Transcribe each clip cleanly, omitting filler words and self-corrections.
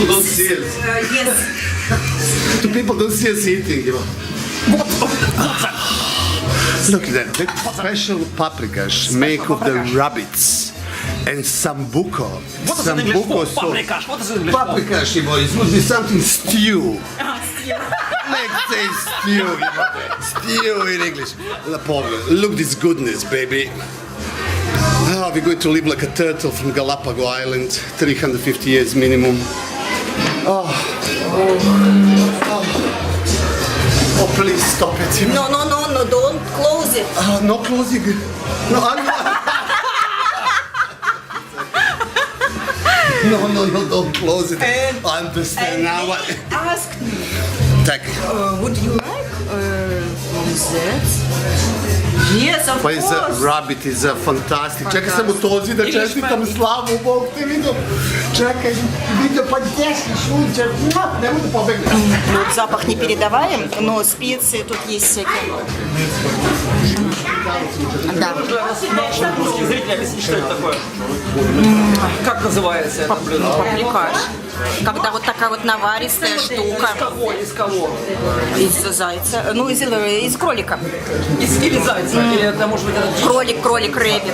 people don't see us. Yes. The people don't see us eating. You know. Look at that. The special paprikas make of the rabbits and sambuco. What is an English for? sauce. Paprikash. What is an English for? Paprikash, boys, would be something stew. Let's say stew. Stew in English. Look this goodness, baby. Oh, we're going to live like a turtle from Galapagos Island, 350 years minimum. Oh, please stop it. No, don't close it. No closing. No, no, don't close it. I understand now. And they asked me, Так. would you like that? Yes, of Pa course. rabbit is fantastic. Čekaj samo tozi da čestitam slavu, Bog te vidio. Čekaj, vidio pa dješki šunčer. Nemoj da pobegne. Ну, запах не передаваем, но специи тут есть всякие. Да. Нашим русским зрителям объяснить, что это такое. Как называется это блюдо? Паприкаш. Когда вот такая вот наваристая штука. Из кого? Из кого? Из зайца. Ну, из кролика. Или зайца? Или это может быть это Кролик, рэббит,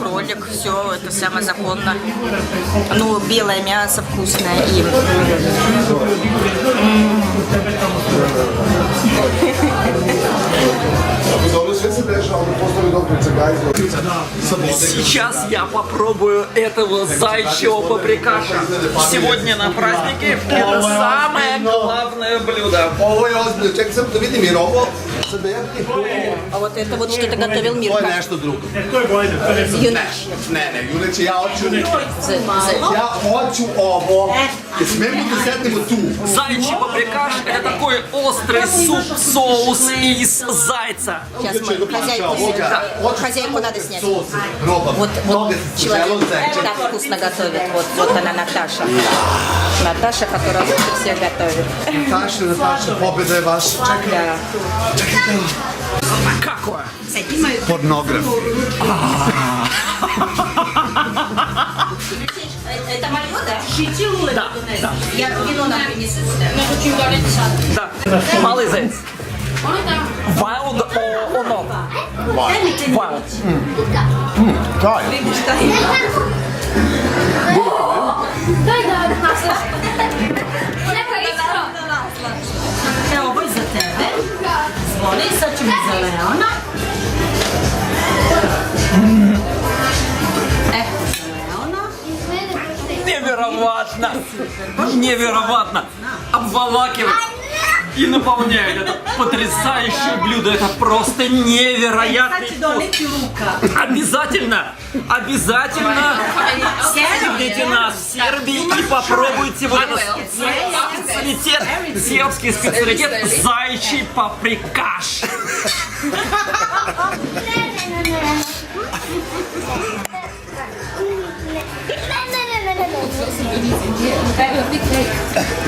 кролик, все, это самое законно. Ну, белое мясо вкусное и... Сейчас я попробую этого зайчьего паприкаша. Сегодня на празднике это самое главное блюдо. Ovo je ozbiljno, čekaj samo da vidim jer ovo sad ja bih А вот это вот что-то готовил Ovo Мирка. je nešto drugo. Юнаш. Ne, juneće, ja hoću Зайчик. Ja hoću ovo. Smemo da sednemo tu. Зайчий паприкаш это такой острый суп-соус из зайца. Сейчас мы хозяйку надо снять. Sos, roba. Вот Toga se человек želo zajče. так вкусно готовит. Вот она Наташа. Наташа, которая лучше всех готовит. Nataša, pobjeda je vaša. Čekaj. Да. Какое? Pornograf. Это мое, да? Да. Я вино нам принесу сюда. Да. Малый заяц. Wild or not? Wild. Daj. Evo, ovo je za tebe. Zvoli, sad ćemo za Leona. Evo, za Leona. Невероятно! Невероятно! Обволакивает и наполняет. Это потрясающее блюдо. Это просто невероятный вкус. Обязательно! Обязательно посетите нас в Сербии и попробуйте вот этот специалитет, сербский специалитет зайчий паприкаш. That would be great.